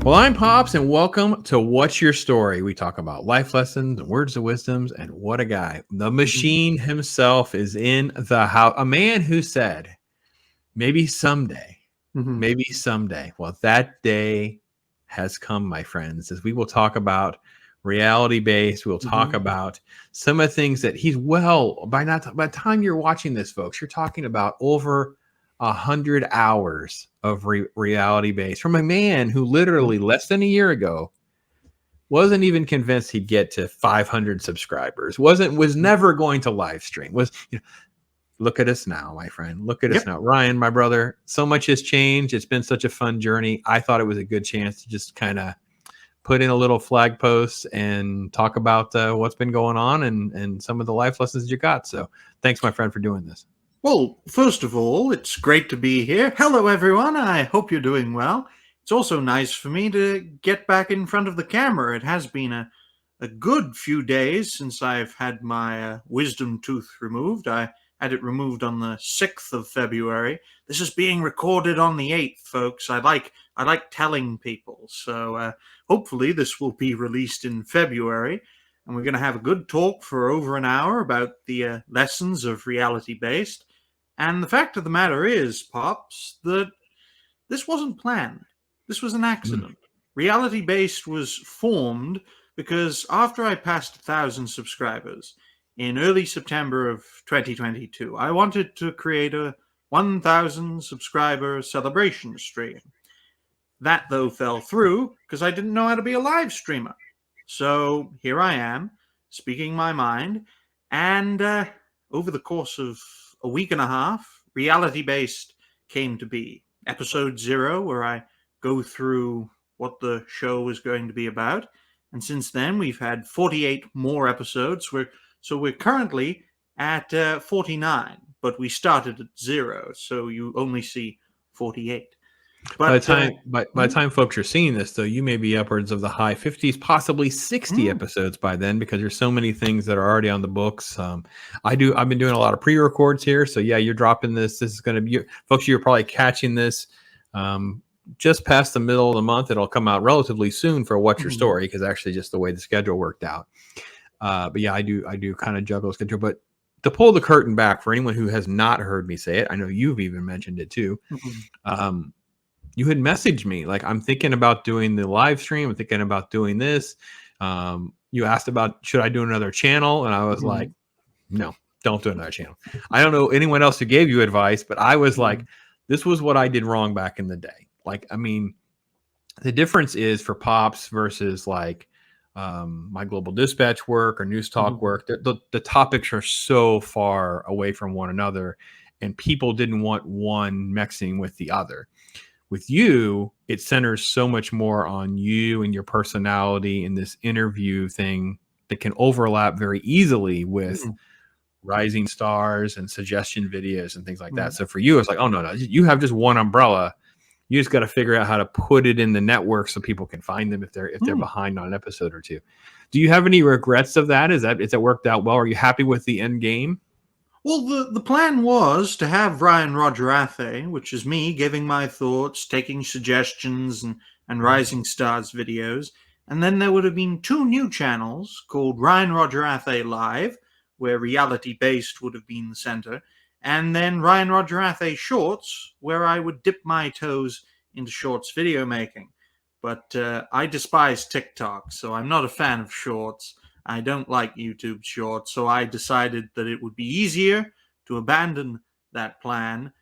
Well, I'm Pops, and welcome to What's Your Story? We talk about life lessons and words of wisdoms, and what a guy. The machine himself is in the house. A man who said, maybe someday, maybe someday. Well, that day has come, my friends, as we will talk about reality-based. We'll talk about some of the things that he's by the time you're watching this, folks, you're talking about over 100 hours of reality based from a man who literally less than a year ago wasn't even convinced he'd get to 500 subscribers, was never going to live stream. Look at us now, my friend. Look at us now. Ryan, my brother, so much has changed. It's been such a fun journey. I thought it was a good chance to just kind of put in a little flag post and talk about what's been going on and some of the life lessons you got. So thanks, my friend, for doing this. Well, first of all, it's great to be here. Hello, everyone. I hope you're doing well. It's also nice for me to get back in front of the camera. It has been a good few days since I've had my wisdom tooth removed. I had it removed on the 6th of February. This is being recorded on the 8th, folks. I like telling people. So hopefully this will be released in February. And we're going to have a good talk for over an hour about the lessons of reality-based. And the fact of the matter is, Pops, that this wasn't planned. This was an accident. Reality-based was formed because after I passed 1,000 subscribers in early September of 2022, I wanted to create a 1,000 subscriber celebration stream. That, though, fell through because I didn't know how to be a live streamer. So here I am, speaking my mind, and over the course of a week and a half, reality-based came to be. Episode 0, where I go through what the show is going to be about. And since then, we've had 48 more episodes. So we're currently at 49, but we started at 0, so you only see 48. But by the time folks are seeing this, though, you may be upwards of the high 50s, possibly 60 episodes by then, because there's so many things that are already on the books. I've been doing a lot of pre-records here, so yeah, you're dropping this. This is going to be, folks, you're probably catching this just past the middle of the month. It'll come out relatively soon for What's Your Story, because actually just the way the schedule worked out. But yeah, I do kind of juggle schedule. But to pull the curtain back for anyone who has not heard me say it, I know you've even mentioned it too. You had messaged me like, I'm thinking about doing the live stream. I'm thinking about doing this. You asked about, should I do another channel? And I was like, no, don't do another channel. I don't know anyone else who gave you advice, but I was like, this was what I did wrong back in the day. Like, I mean, the difference is for Pops versus like my Global Dispatch work or News Talk work. The topics are so far away from one another, and people didn't want one mixing with the other. With you, it centers so much more on you and your personality in this interview thing that can overlap very easily with rising stars and suggestion videos and things like that. So for you, it's like, oh, no, you have just one umbrella. You just got to figure out how to put it in the network so people can find them if they're behind on an episode or two. Do you have any regrets of that? Is that worked out well? Are you happy with the end game? Well, the plan was to have Ryan Roger ATHAY, which is me giving my thoughts, taking suggestions, and Rising Stars videos. And then there would have been 2 new channels called Ryan Roger ATHAY Live, where reality-based would have been the center, and then Ryan Roger ATHAY Shorts, where I would dip my toes into shorts video making. But I despise TikTok, so I'm not a fan of shorts. I don't like YouTube Shorts, so I decided that it would be easier to abandon that plan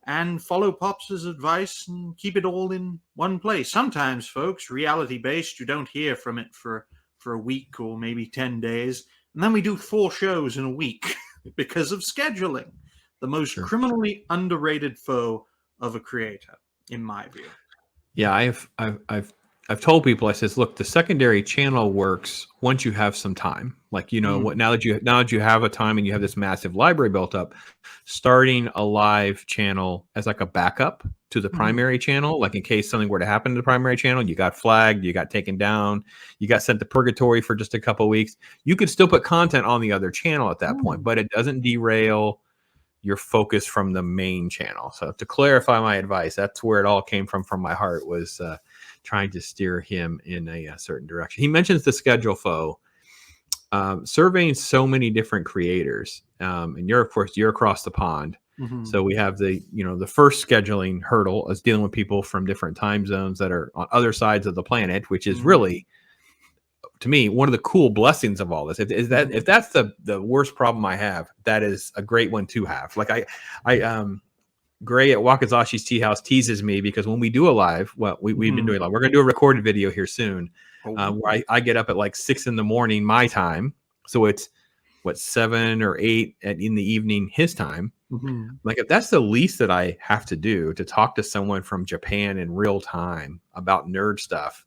and follow Pops' advice and keep it all in one place. Sometimes, folks, reality-based, you don't hear from it for a week or maybe 10 days, and then we do 4 shows in a week because of scheduling. The most criminally underrated foe of a creator, in my view. Yeah, I've told people, I says, look, the secondary channel works once you have some time. Like, you know, now that you have a time and you have this massive library built up, starting a live channel as like a backup to the primary channel, like in case something were to happen to the primary channel, you got flagged, you got taken down, you got sent to purgatory for just a couple of weeks. You could still put content on the other channel at that point, but it doesn't derail your focus from the main channel. So to clarify my advice, that's where it all came from my heart, was trying to steer him in a certain direction. He mentions the schedule foe, surveying so many different creators, and of course you're across the pond. So we have the first scheduling hurdle is dealing with people from different time zones that are on other sides of the planet, which is really, to me, one of the cool blessings of all this. If that's the worst problem I have, that is a great one to have. Like Gray at Wakazashi's Tea House teases me because when we do a live, we've been doing live. We're going to do a recorded video here soon, where I get up at like 6 a.m. my time, so it's 7 or 8 in the evening his time. Like if that's the least that I have to do to talk to someone from Japan in real time about nerd stuff,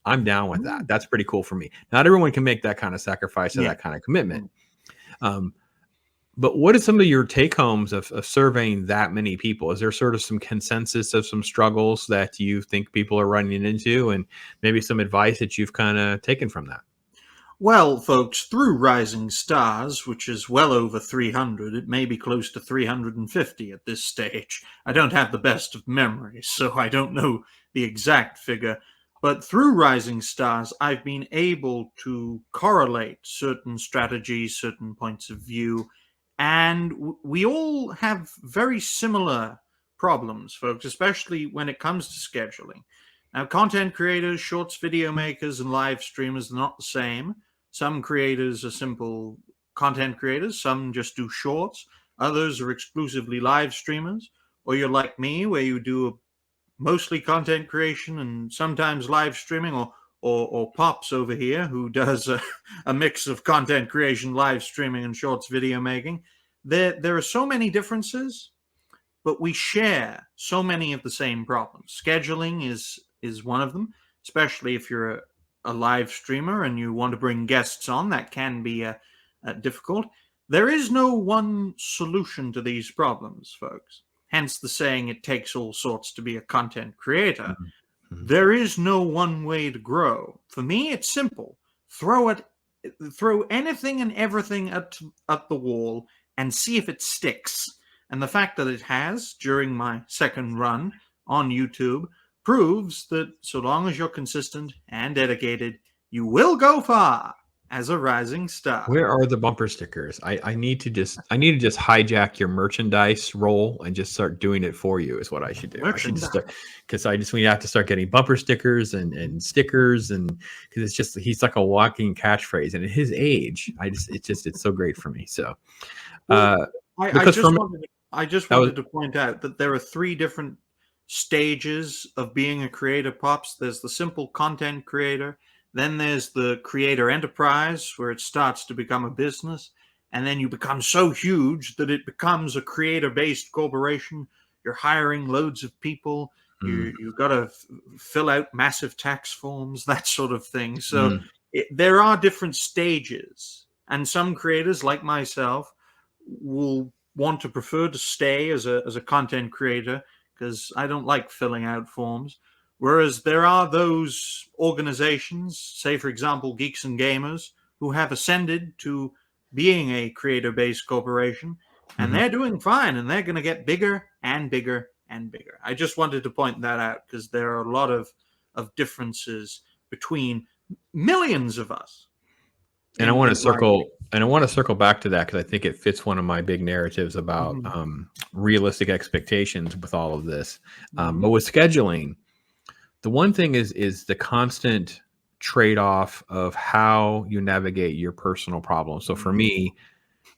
I'm down with that. That's pretty cool for me. Not everyone can make that kind of sacrifice or that kind of commitment. But what are some of your take homes of surveying that many people? Is there sort of some consensus of some struggles that you think people are running into, and maybe some advice that you've kind of taken from that? Well, folks, through Rising Stars, which is well over 300, it may be close to 350 at this stage. I don't have the best of memories, so I don't know the exact figure. But through Rising Stars, I've been able to correlate certain strategies, certain points of view, and we all have very similar problems, folks, especially when it comes to scheduling. Now, content creators, shorts video makers, and live streamers are not the same. Some creators are simple content creators. Some just do shorts. Others are exclusively live streamers. Or you're like me, where you do mostly content creation and sometimes live streaming, or Pops over here, who does a mix of content creation, live streaming, and shorts video making. There are so many differences, but we share so many of the same problems. Scheduling is one of them, especially if you're a live streamer and you want to bring guests on. That can be difficult. There is no one solution to these problems, folks. Hence the saying, it takes all sorts to be a content creator. There is no one way to grow. For me, it's simple. Throw anything and everything at the wall and see if it sticks. And the fact that it has, during my second run on YouTube, proves that so long as you're consistent and dedicated, you will go far as a rising star. Where are the bumper stickers? I need to just hijack your merchandise role and just start doing it for you is what I should do. We have to start getting bumper stickers and stickers, and because he's like a walking catchphrase, and at his age, it's so great for me. So I just wanted to point out that there are 3 different stages of being a creator, Pops. There's the simple content creator, then there's the creator enterprise, where it starts to become a business, and then you become so huge that it becomes a creator-based corporation. You're hiring loads of people. You've got to fill out massive tax forms, that sort of thing. So there are different stages, and some creators, like myself, will want to prefer to stay as a content creator, because I don't like filling out forms. Whereas there are those organizations, say, for example, Geeks and Gamers, who have ascended to being a creator-based corporation, and they're doing fine, and they're going to get bigger and bigger and bigger. I just wanted to point that out, because there are a lot of differences between millions of us. And I want to circle back to that, because I think it fits one of my big narratives about realistic expectations with all of this. But with scheduling, the one thing is the constant trade-off of how you navigate your personal problems. So for me,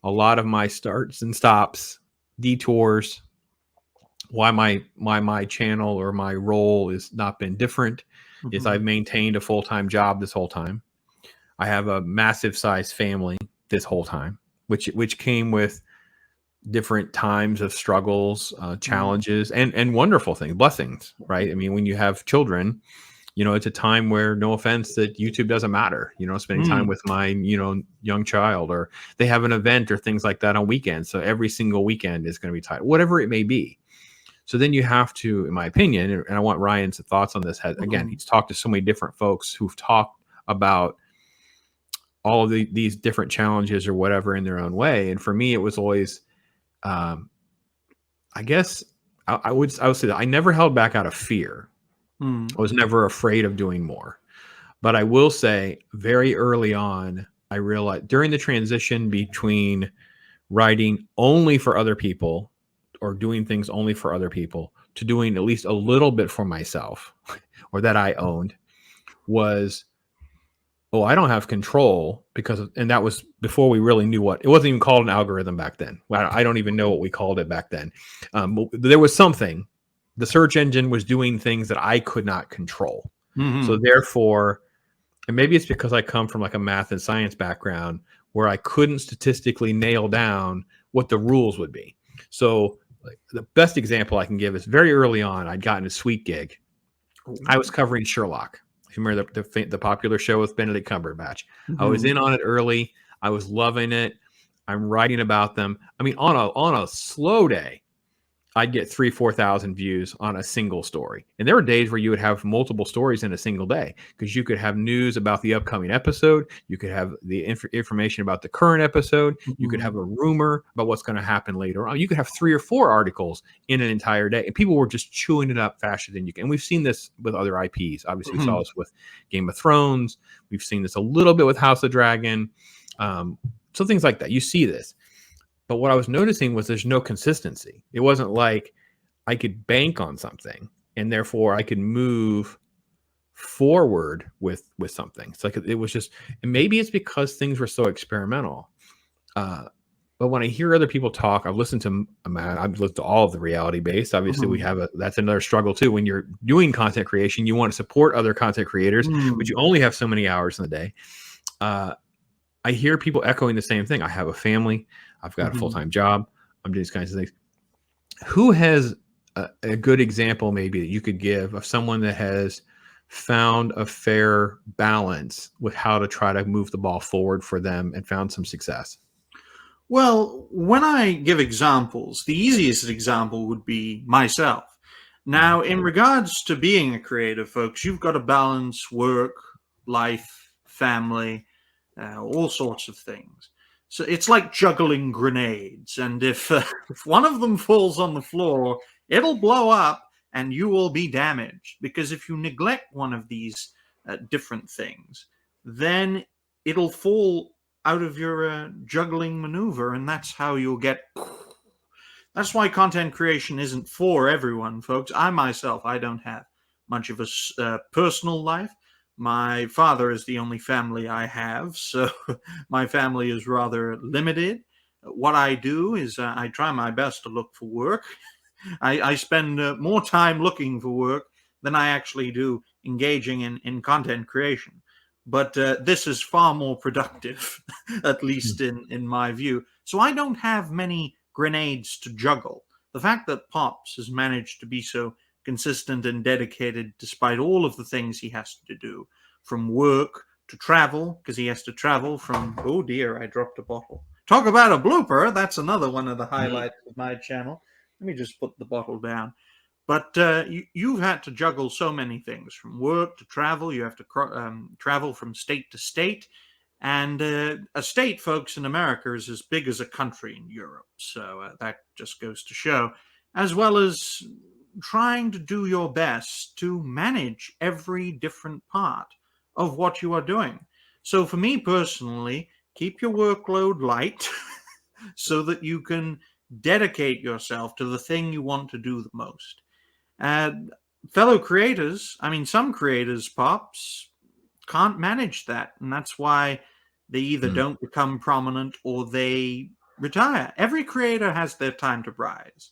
a lot of my starts and stops, detours, why my channel or my role has not been different is I've maintained a full-time job this whole time. I have a massive size family this whole time, which came with different times of struggles, challenges, and wonderful things, blessings, right? I mean, when you have children, it's a time where, no offense, that YouTube doesn't matter, spending time with my, young child, or they have an event or things like that on weekends. So every single weekend is going to be tight, whatever it may be. So then you have to, in my opinion, and I want Ryan's thoughts on this. Again, he's talked to so many different folks who've talked about all of these different challenges or whatever in their own way. And for me, it was always, I guess I would say that I never held back out of fear. Mm. I was never afraid of doing more. But I will say, very early on, I realized during the transition between writing only for other people or doing things only for other people to doing at least a little bit for myself or that I owned was, oh, I don't have control and that was before we really knew what it wasn't even called an algorithm back then. Well, I don't even know what we called it back then. But there was something. The search engine was doing things that I could not control. So Hmm. therefore, and maybe it's because I come from like a math and science background where I couldn't statistically nail down what the rules would be. So like, the best example I can give is very early on, I'd gotten a sweet gig. I was covering Sherlock. If you remember the popular show with Benedict Cumberbatch. I was Hmm. in on it early. I was loving it. I'm writing about them. I mean, on a slow day, I'd get 4,000 views on a single story. And there were days where you would have multiple stories in a single day because you could have news about the upcoming episode. You could have the information about the current episode. You could have a rumor about what's going to happen later on. You could have 3 or 4 articles in an entire day. And people were just chewing it up faster than you can. And we've seen this with other IPs. Obviously, we saw Hmm. this with Game of Thrones. We've seen this a little bit with House of Dragon. So things like that. You see this. But what I was noticing was there's no consistency. It wasn't like I could bank on something and therefore I could move forward with something. It's like it was just, and maybe it's because things were so experimental. But when I hear other people talk, I've listened to all of the reality based. Obviously, we Hmm. have that's another struggle too. When you're doing content creation, you want to support other content creators, but Hmm. you only have so many hours in the day. I hear people echoing the same thing. I have a family. I've got a full Hmm. time job. I'm doing these kinds of things. Who has a good example, maybe, that you could give of someone that has found a fair balance with how to try to move the ball forward for them and found some success? Well, when I give examples, the easiest example would be myself. Mhm. Now, in regards to being a creative, folks, you've got to balance work, life, family, all sorts of things. So it's like juggling grenades, and if if one of them falls on the floor, it'll blow up, and you will be damaged. Because if you neglect one of these different things, then it'll fall out of your juggling maneuver, and that's how you'll get. That's why content creation isn't for everyone, folks. I myself, I don't have much of a personal life. My father is the only family I have, so my family is rather limited. What I do is I try my best to look for work. I spend more time looking for work than I actually do engaging in content creation. But this is far more productive, at least in my view. So I don't have many grenades to juggle. The fact that Pops has managed to be so consistent and dedicated despite all of the things he has to do, from work to travel, because he has to travel from, oh dear, I dropped a bottle. Talk about a blooper. That's another one of the Mhm. highlights of my channel. Let me just put the bottle down. But you've had to juggle so many things from work to travel. You have to travel from state to state. And a state, folks, in America is as big as a country in Europe. So that just goes to show, as well as trying to do your best to manage every different part of what you are doing. So for me personally, keep your workload light so that you can dedicate yourself to the thing you want to do the most. And fellow creators, I mean, some creators, Pops, can't manage that. And that's why they either Mm. don't become prominent or they retire. Every creator has their time to rise,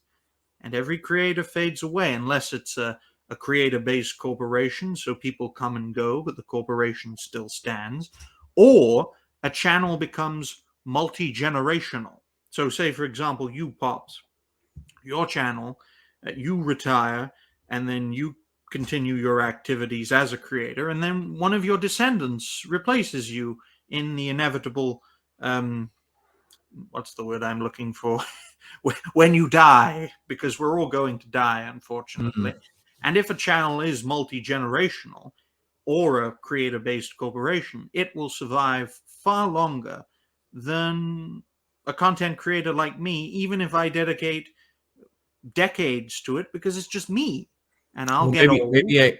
and every creator fades away unless it's a creator based corporation. So people come and go, but the corporation still stands. Or a channel becomes multi generational. So, say, for example, you, Pops, your channel, you retire, and then you continue your activities as a creator, and then one of your descendants replaces you in the inevitable. Um, what's the word I'm looking for? When you die, because we're all going to die, unfortunately. Mhm. And if a channel is multi generational or a creator based corporation, it will survive far longer than a content creator like me, even if I dedicate decades to it, because it's just me. and I'll Well, get old.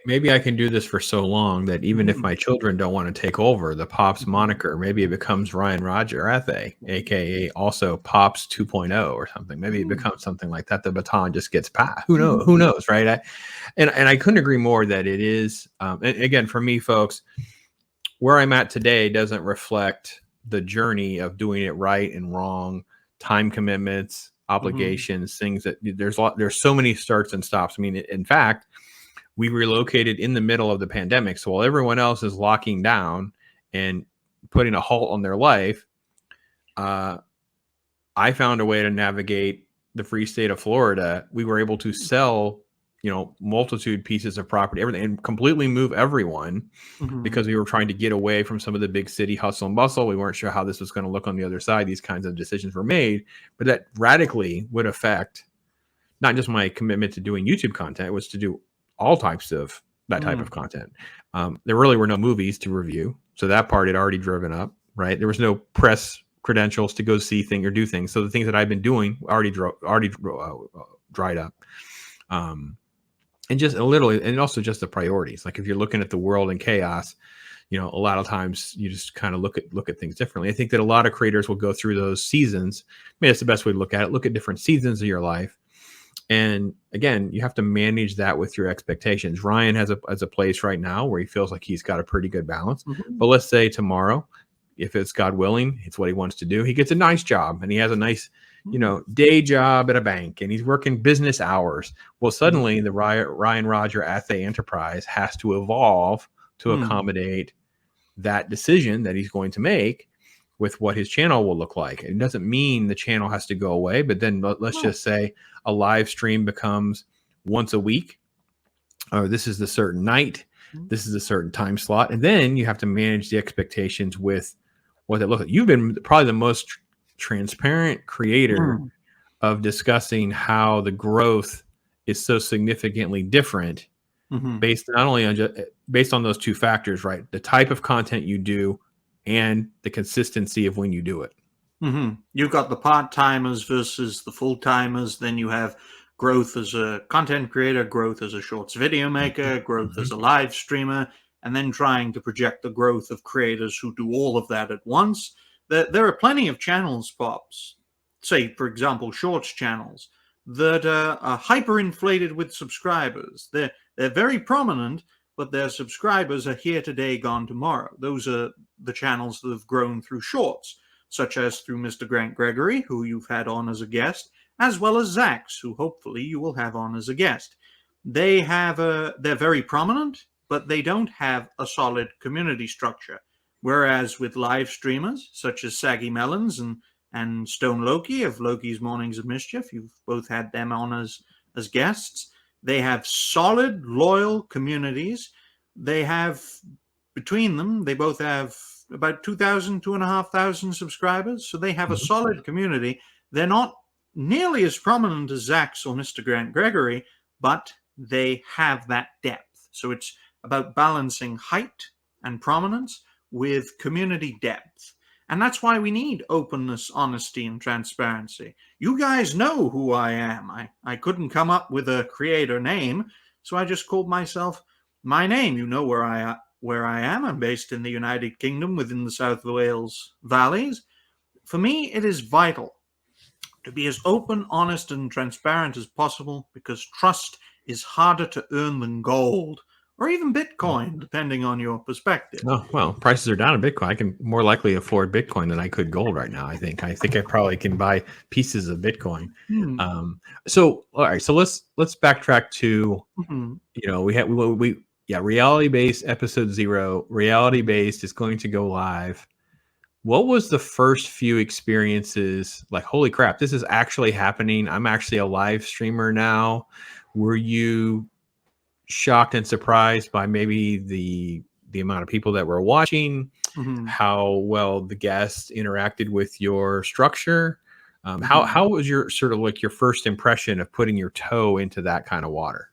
maybe I can do this for so long that even if Mhm. my children don't want to take over the Pops Mhm. moniker, maybe it becomes Ryan Roger ATHAY, aka also Pops 2.0 or something. Maybe it Mhm. becomes something like that. The baton just gets passed. Who knows? Mhm. Who knows, right? And I couldn't agree more that it is. And again, for me, folks, where I'm at today doesn't reflect the journey of doing it right and wrong, time commitments, Mhm. obligations, things that there's so many starts and stops. I mean, in fact, we relocated in the middle of the pandemic. So while everyone else is locking down and putting a halt on their life, uh, I found a way to navigate the free state of Florida. We were able to sell, multitude pieces of property, everything, and completely move everyone Mhm. because we were trying to get away from some of the big city hustle and bustle. We weren't sure how this was going to look on the other side. These kinds of decisions were made, but that radically would affect not just my commitment to doing YouTube content, it was to do all types of that type of Mhm. content. There really were no movies to review. So that part had already driven up, right? There was no press credentials to go see things or do things. So the things that I've been doing dried up. Um, and just literally, and also just the priorities. Like if you're looking at the world in chaos, a lot of times you just kind of look at things differently. I think that a lot of creators will go through those seasons. I mean, that's the best way to look at it. Look at different seasons of your life. And again, you have to manage that with your expectations. Ryan has a place right now where he feels like he's got a pretty good balance. Mhm. But let's say tomorrow, if it's God willing, it's what he wants to do. He gets a nice job and he has a nice, Mhm. day job at a bank and he's working business hours. Well, Mhm. suddenly the Ryan Roger ATHAY enterprise has to evolve to Mhm. accommodate that decision that he's going to make with what his channel will look like. It doesn't mean the channel has to go away, but then let's No. just say a live stream becomes once a week, or this is the certain night, Mhm. this is a certain time slot, and then you have to manage the expectations with what they look like. You've been probably the most transparent creator Mhm. of discussing how the growth is so significantly different Mhm. based not only on based on those two factors, right? The type of content you do and the consistency of when you do it. You've got the part timers versus the full timers. Then you have growth as a content creator, growth as a shorts video maker, growth as Mhm. a live streamer, and then trying to project the growth of creators who do all of that at once. There are plenty of channels, Pops, say, for example, shorts channels, that are hyperinflated with subscribers. They're very prominent, but their subscribers are here today, gone tomorrow. Those are the channels that have grown through shorts, such as through Mr. Grant Gregory, who you've had on as a guest, as well as Zax, who hopefully you will have on as a guest. They're very prominent, but they don't have a solid community structure. Whereas with live streamers such as Saggy Melons and Stone Loki of Loki's Mornings of Mischief, you've both had them on as guests. They have solid, loyal communities. They have between them, they both have about 2,000, 2,500 subscribers. So they have a Mhm. solid community. They're not nearly as prominent as Zax or Mr. Grant Gregory, but they have that depth. So it's about balancing height and prominence with community depth. And that's why we need openness, honesty, and transparency. You guys know who I am. I couldn't come up with a creator name, so I just called myself my name. You know where I am. I'm based in the United Kingdom within the South Wales valleys. For me, it is vital to be as open, honest, and transparent as possible because trust is harder to earn than gold or even Bitcoin, depending on your perspective. Oh, well, prices are down in Bitcoin. I can more likely afford Bitcoin than I could gold right now. I think I probably can buy pieces of Bitcoin. Hmm. So all right, so let's backtrack to, Mhm. we had we yeah, reality based episode 0, reality based is going to go live. What was the first few experiences like? Holy crap, this is actually happening. I'm actually a live streamer now. Were you shocked and surprised by maybe the amount of people that were watching, Mhm. how well the guests interacted with your structure? How Mhm. was your sort of like your first impression of putting your toe into that kind of water?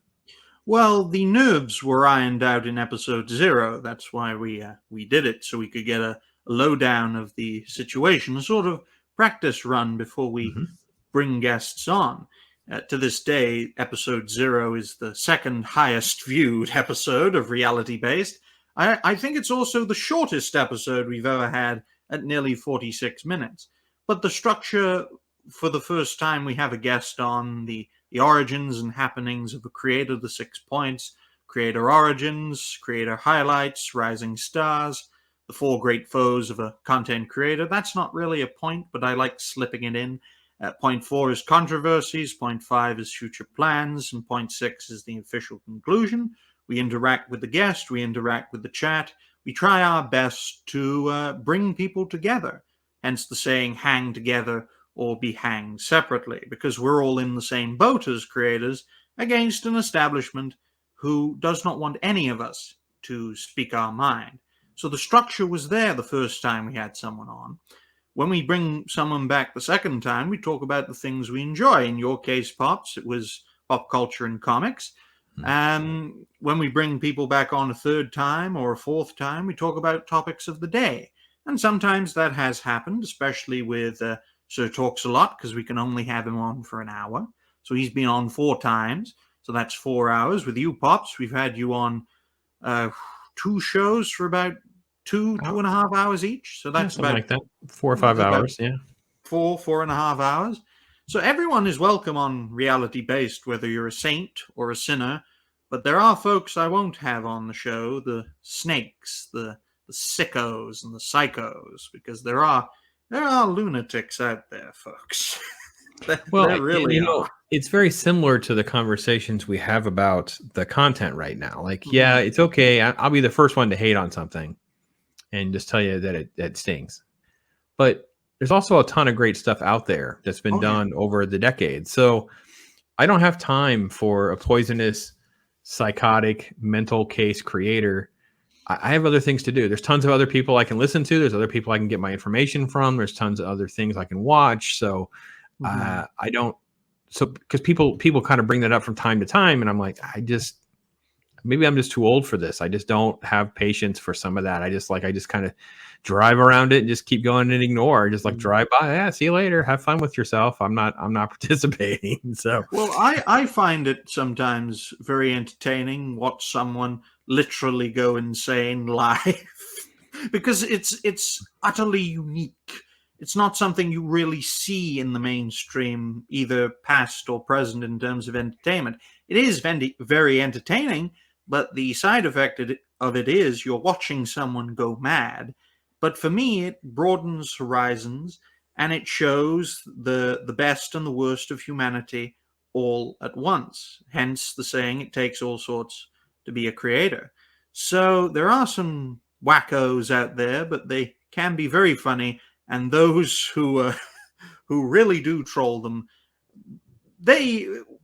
Well, the nerves were ironed out in episode 0. That's why we did it, so we could get a lowdown of the situation, a sort of practice run before we Hmm. bring guests on. To this day, episode 0 is the second highest viewed episode of Reality Based. I think it's also the shortest episode we've ever had at nearly 46 minutes. But the structure, for the first time, we have a guest on the origins and happenings of a creator, the 6 points, creator origins, creator highlights, rising stars, the 4 great foes of a content creator. That's not really a point, but I like slipping it in. Point 4 is controversies, point 5 is future plans, and point 6 is the official conclusion. We interact with the guest, we interact with the chat, we try our best to bring people together. Hence the saying, hang together or be hanged separately, because we're all in the same boat as creators against an establishment who does not want any of us to speak our mind. So the structure was there the first time we had someone on. When we bring someone back the second time, we talk about the things we enjoy. In your case, Pops, it was pop culture and comics. And when we bring people back on a third time or a fourth time, we talk about topics of the day. And sometimes that has happened, especially with Sir Talks a Lot, because we can only have him on for an hour. So he's been on 4 times. So that's 4 hours. With you, Pops, we've had you on 2 shows for about 2.5 hours each. So that's something about like that. 4 or 5 hours. Yeah. 4.5 hours. So everyone is welcome on Reality Based, whether you're a saint or a sinner. But there are folks I won't have on the show, the snakes, the sickos and the psychos, because there are lunatics out there, folks. Well, there really are. it's very similar to the conversations we have about the content right now. Like, yeah, it's okay. I'll be the first one to hate on something and just tell you that it stings. But there's also a ton of great stuff out there that's been done over the decades. So I don't have time for a poisonous, psychotic, mental case creator. I have other things to do. There's tons of other people I can listen to. There's other people I can get my information from. There's tons of other things I can watch. So I don't. So because people kind of bring that up from time to time, and I'm like, maybe I'm just too old for this. I just don't have patience for some of that. I just kind of drive around it and just keep going and ignore. Just like drive by. Yeah, see you later. Have fun with yourself. I'm not participating. So well, I find it sometimes very entertaining watch someone literally go insane live because it's utterly unique. It's not something you really see in the mainstream, either past or present, in terms of entertainment. It is very entertaining, but the side effect of it is you're watching someone go mad. But for me, it broadens horizons and it shows the best and the worst of humanity all at once. Hence the saying, it takes all sorts to be a creator. So there are some wackos out there, but they can be very funny. And those who really do troll them,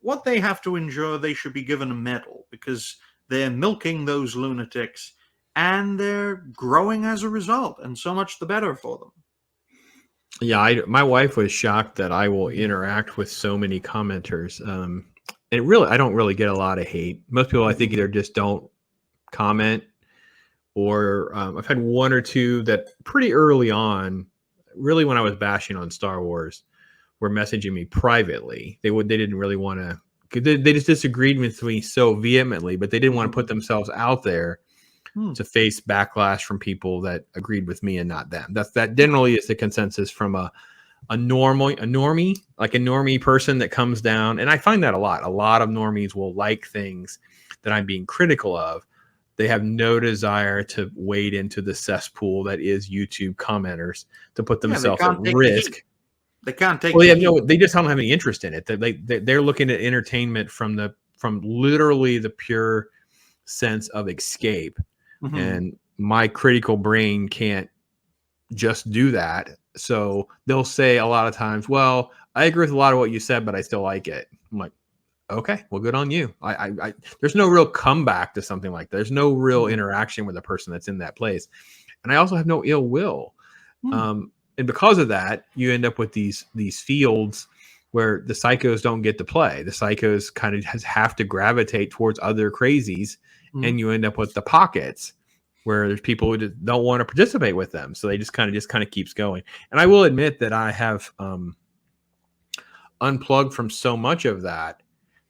what they have to endure, they should be given a medal, because they're milking those lunatics and they're growing as a result, and so much the better for them. Yeah, my wife was shocked that I will interact with so many commenters. I don't really get a lot of hate. Most people, I think, either just don't comment, or I've had 1 or 2 that pretty early on, really when I was bashing on Star Wars, were messaging me privately. They didn't really want to. They just disagreed with me so vehemently, but they didn't want to put themselves out there to face backlash from people that agreed with me and not them. That generally is the consensus from a normie, like a normie person that comes down. And I find that a lot. A lot of normies will like things that I'm being critical of. They have no desire to wade into the cesspool that is YouTube commenters to put themselves at risk. They can't take. Well, yeah, they just don't have any interest in it. They're looking at entertainment from literally the pure sense of escape. And my critical brain can't just do that. So they'll say a lot of times, well, I agree with a lot of what you said, but I still like it. I'm like, okay, well, good on you. There's no real comeback to something like that. There's no real interaction with a person that's in that place. And I also have no ill will. And because of that, you end up with these fields where the psychos don't get to play. The psychos kind of have to gravitate towards other crazies, and you end up with the pockets where there's people who don't want to participate with them. So they just kind of keeps going. And I will admit that I have unplug from so much of that,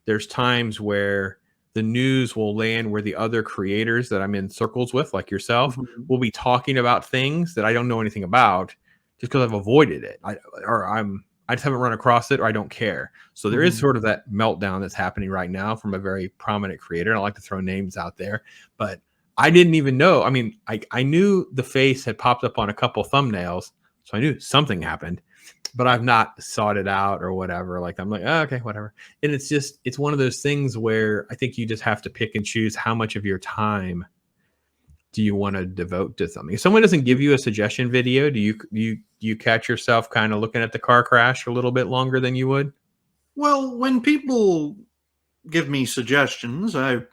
there's times where the news will land where the other creators that I'm in circles with, like yourself, Mhm. will be talking about things that I don't know anything about just because I've avoided it. I just haven't run across it, or I don't care. So there is Mhm. sort of that meltdown that's happening right now from a very prominent creator. I don't like to throw names out there, but I didn't even know. I mean, I knew the face had popped up on a couple thumbnails, so I knew something happened, but I've not sought it out or whatever. Like I'm like, oh, okay, whatever. And it's one of those things where I think you just have to pick and choose how much of your time do you want to devote to something. If someone doesn't give you a suggestion video, do you catch yourself kind of looking at the car crash a little bit longer than you would? Well, when people give me suggestions, I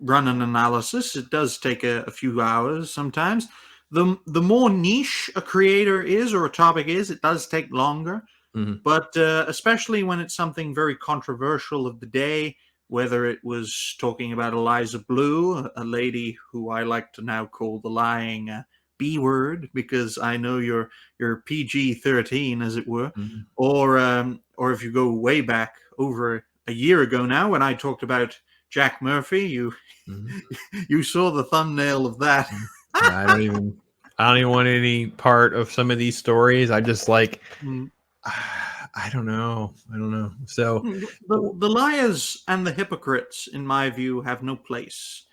run an analysis. It does take a few hours sometimes. The more niche a creator is or a topic is, it does take longer. Mm-hmm. But especially when it's something very controversial of the day, whether it was talking about Eliza Blue, a lady who I like to now call the lying B word because I know you're PG-13, as it were, Mm-hmm. or if you go way back over a year ago now when I talked about Jack Murphy, you Mm-hmm. you saw the thumbnail of that. Yeah, I don't even want any part of some of these stories. I just like Mm. I don't know. I don't know. So The liars and the hypocrites, in my view, have no place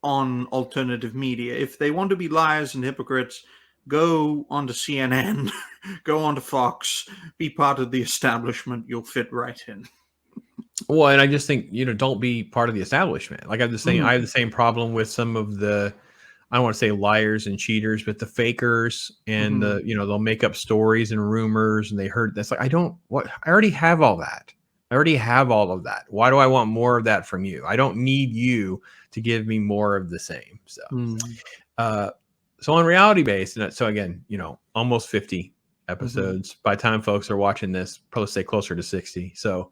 on alternative media. If they want to be liars and hypocrites, go onto CNN, go onto Fox, be part of the establishment. You'll fit right in. well, and I just think, don't be part of the establishment. Like I have the Mm, same problem with some of the, I don't want to say liars and cheaters, but the fakers and mhm, they'll make up stories and rumors and they heard that's like, I already have all that. I already have all of that. Why do I want more of that from you? I don't need you to give me more of the same. So, mm, uh, so on reality based, so again, almost 50 mhm. episodes. By the time folks are watching this, probably say closer to 60. So,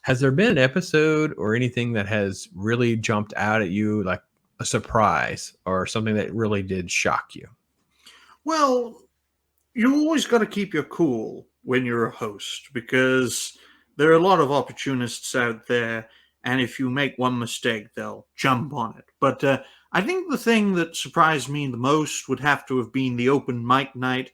has there been an episode or anything that has really jumped out at you, like a surprise or something that really did shock you? Well, you always got to keep your cool when you're a host because there are a lot of opportunists out there, and if you make one mistake, they'll jump on it. But I think the thing that surprised me the most would have to have been the open mic night,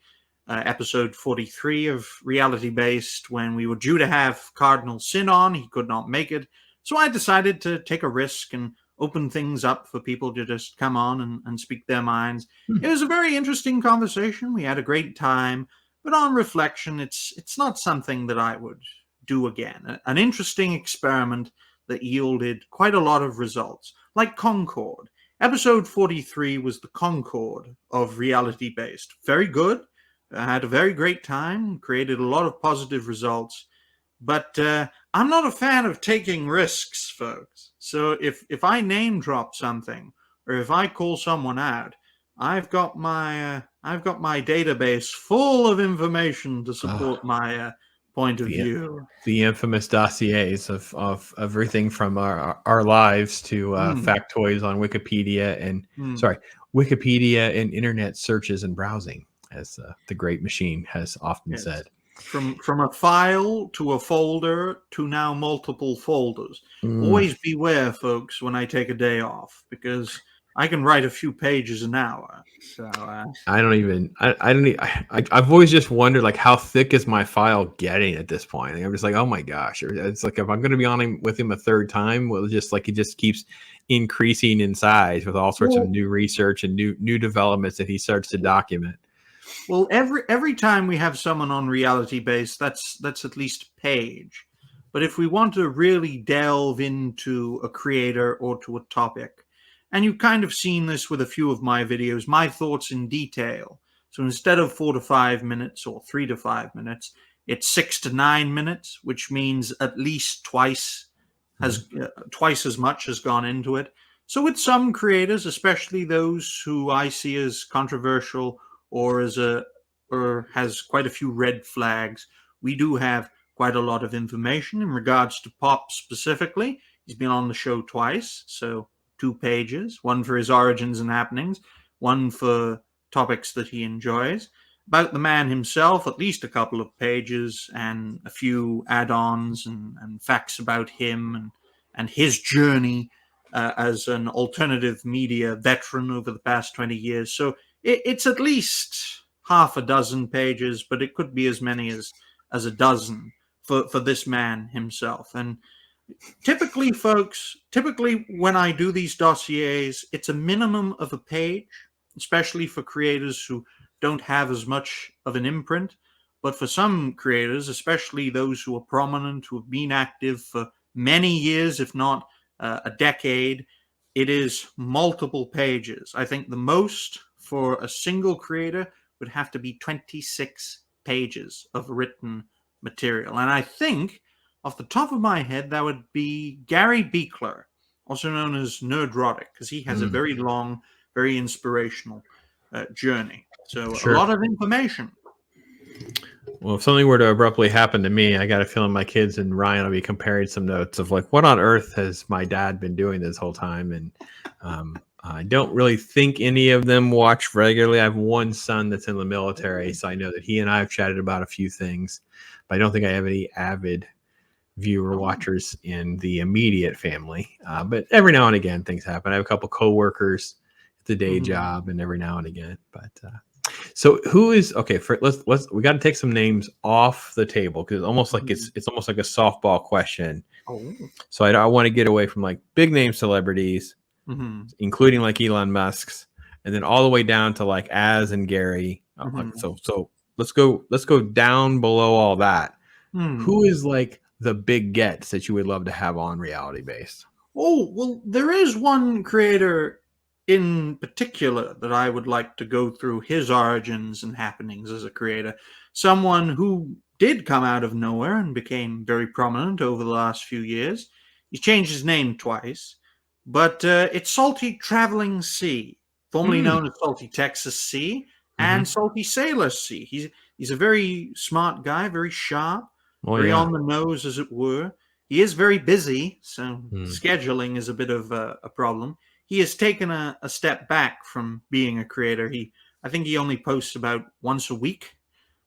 episode 43 of Reality Based, when we were due to have Cardinal Sin on. He could not make it. So I decided to take a risk and open things up for people to just come on and speak their minds. It Hmm. was a very interesting conversation. We had a great time, but on reflection, it's not something that I would do again. An interesting experiment that yielded quite a lot of results, like Concord. Episode 43 was the Concord of Reality Based. Very good. I had a very great time, created a lot of positive results. But I'm not a fan of taking risks, folks. So if I name drop something or if I call someone out, I've got my database full of information to Oh, support my point of the view. the infamous dossiers of everything from our lives to Mm, factoids on Wikipedia and mm, sorry, Wikipedia and internet searches and browsing, as the great machine has often yes. said. From a file to a folder to now multiple folders. Mm. Always beware, folks, when I take a day off because I can write a few pages an hour. So I don't even. I don't. I've always just wondered, like, how thick is my file getting at this point? And I'm just like, oh my gosh! It's like if I'm going to be on him with him a third time, well, just like it just keeps increasing in size with all sorts of well, new research and new developments that he starts to document. Well, every time we have someone on reality base, that's at least a page. But if we want to really delve into a creator or to a topic, and you've kind of seen this with a few of my videos, my thoughts in detail. So instead of 4 to 5 minutes or 3 to 5 minutes, it's 6 to 9 minutes, which means at least Mhm. twice as much has gone into it. So with some creators, especially those who I see as controversial or has quite a few red flags. We do have quite a lot of information in regards to Pop specifically. He's been on the show twice, so 2 pages, one for his origins and happenings, one for topics that he enjoys. about the man himself, at least a couple of pages and a few add-ons and facts about him and his journey as an alternative media veteran over the past 20 years. So it's at least half a dozen pages, but it could be as many as a dozen for this man himself. And typically, folks, when I do these dossiers, it's a minimum of a page, especially for creators who don't have as much of an imprint. But for some creators, especially those who are prominent, who have been active for many years, if not a decade, it is multiple pages. I think the most for a single creator would have to be 26 pages of written material. And I think, off the top of my head, that would be Gary Beekler, also known as Nerdrotic, because he has a very long, very inspirational journey. So Sure. a lot of information. Well, if something were to abruptly happen to me, I got a feeling my kids and Ryan will be comparing some notes of like, what on earth has my dad been doing this whole time? And I don't really think any of them watch regularly. I have one son that's in the military, so I know that he and I have chatted about a few things, but I don't think I have any avid viewer watchers in the immediate family. But every now and again, things happen. I have a couple coworkers at the day job, and every now and again. But so who is okay? Let's we got to take some names off the table because almost like it's almost like a softball question. Oh. So I want to get away from like big name celebrities, including like Elon Musk's, and then all the way down to like Az and Gary. So let's go down below all that. Who is like the big gets that you would love to have on Reality Based? Oh, well, there is one creator in particular that I would like to go through his origins and happenings as a creator. Someone who did come out of nowhere and became very prominent over the last few years. He's changed his name twice, but it's Salty Traveling Sea, formerly known as Salty Texas Sea and Salty Sailor Sea. He's a very smart guy, very sharp, very on the nose, as it were. He is very busy, so scheduling is a bit of a problem. He has taken a step back from being a creator. I think he only posts about once a week,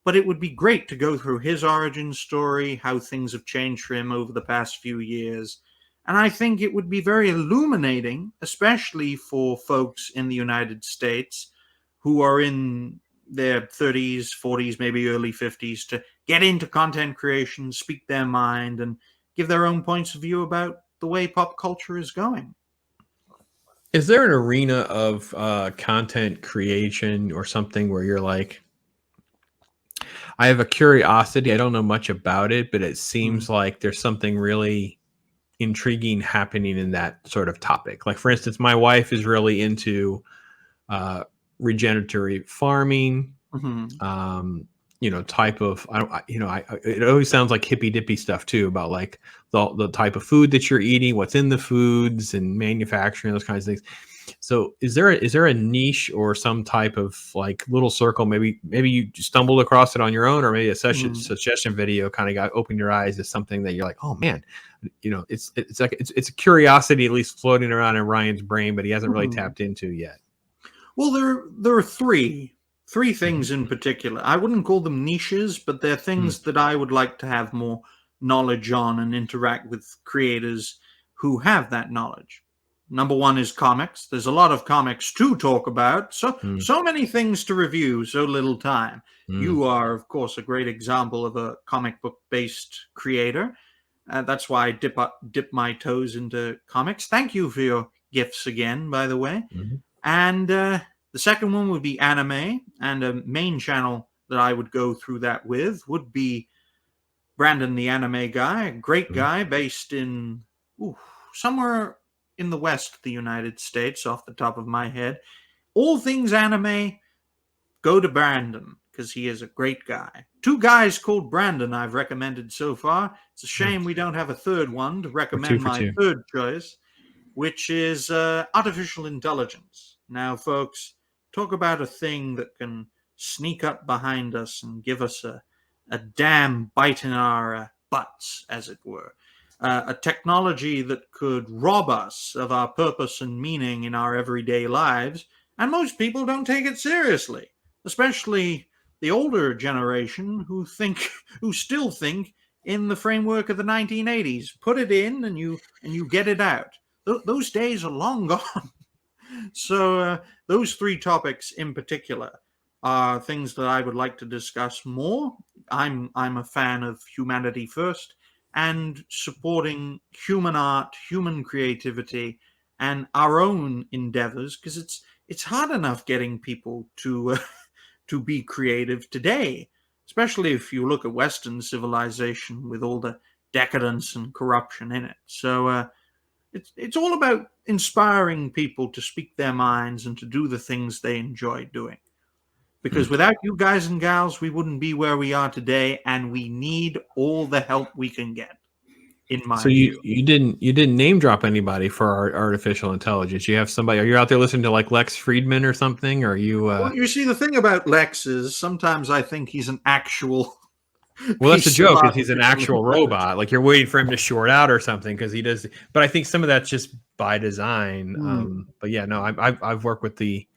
but it would be great to go through his origin story, how things have changed for him over the past few years. And I think it would be very illuminating, especially for folks in the United States who are in their 30s, 40s, maybe early 50s, to get into content creation, speak their mind, and give their own points of view about the way pop culture is going. Is there an arena of content creation or something where you're like, I have a curiosity, I don't know much about it, but it seems like there's something really intriguing happening in that sort of topic? Like, for instance, my wife is really into regenerative farming, type of, it always sounds like hippy dippy stuff too, about like the type of food that you're eating, what's in the foods and manufacturing, those kinds of things. So is there a niche or some type of like little circle? Maybe you stumbled across it on your own, or maybe a suggestion video kind of got opened your eyes as something that you're like, oh man, it's a curiosity at least floating around in Ryan's brain, but he hasn't really tapped into yet. Well, there are three things in particular. I wouldn't call them niches, but they're things that I would like to have more knowledge on and interact with creators who have that knowledge. Number one is comics. There's a lot of comics to talk about. So many things to review, so little time. You are, of course, a great example of a comic book based creator. That's why I dip my toes into comics. Thank you for your gifts again, by the way. And the second one would be anime, and a main channel that I would go through that with would be Brandon the Anime Guy, a great guy based in somewhere in the west of the United States, off the top of my head. All things anime, go to Brandon, because he is a great guy. Two guys called Brandon I've recommended so far. It's a shame we don't have a third one to recommend my third choice, which is artificial intelligence. Now, folks, talk about a thing that can sneak up behind us and give us a damn bite in our butts, as it were. A technology that could rob us of our purpose and meaning in our everyday lives, and most people don't take it seriously, especially the older generation who who still think in the framework of the 1980s. Put it in and you get it out. Those days are long gone. So those three topics in particular are things that I would like to discuss more. I'm a fan of humanity first and supporting human art, human creativity, and our own endeavors, because it's hard enough getting people to to be creative today, especially if you look at Western civilization with all the decadence and corruption in it. So it's all about inspiring people to speak their minds and to do the things they enjoy doing. Because without you guys and gals, we wouldn't be where we are today, and we need all the help we can get, in my So view. you didn't name drop anybody for artificial intelligence. You have somebody. Are you out there listening to like Lex Friedman or something? Or are you? Well, you see, the thing about Lex is sometimes I think he's an actual Well, that's the piece of joke. Is he's an artificial actual intelligence. robot? Like you're waiting for him to short out or something because he does. But I think some of that's just by design. But yeah, no, I've worked with the.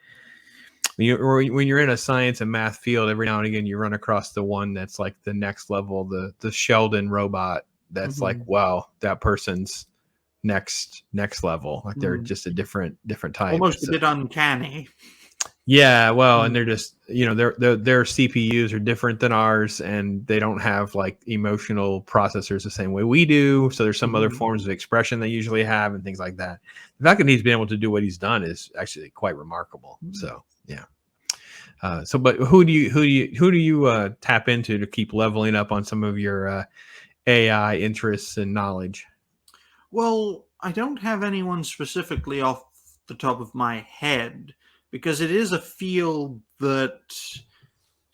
When you're in a science and math field, every now and again you run across the one that's like the next level, the Sheldon robot. That's like, wow, that person's next level. Like they're just a different type. Almost a bit uncanny. Yeah, well, and they're just their CPUs are different than ours, and they don't have like emotional processors the same way we do. So there's some other forms of expression they usually have, and things like that. The fact that he's been able to do what he's done is actually quite remarkable. So yeah. But who do you tap into to keep leveling up on some of your AI interests and knowledge? Well, I don't have anyone specifically off the top of my head because it is a field that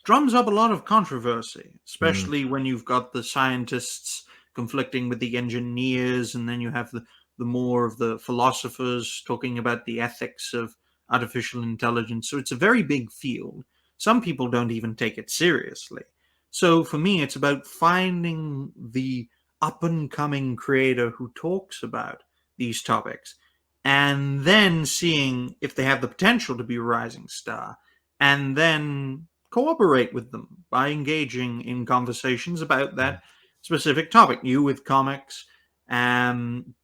drums up a lot of controversy, especially when you've got the scientists conflicting with the engineers, and then you have the more of the philosophers talking about the ethics of artificial intelligence. So it's a very big field. Some people don't even take it seriously. So for me, it's about finding the up and coming creator who talks about these topics and then seeing if they have the potential to be a rising star, and then cooperate with them by engaging in conversations about that specific topic. You with comics, Brandon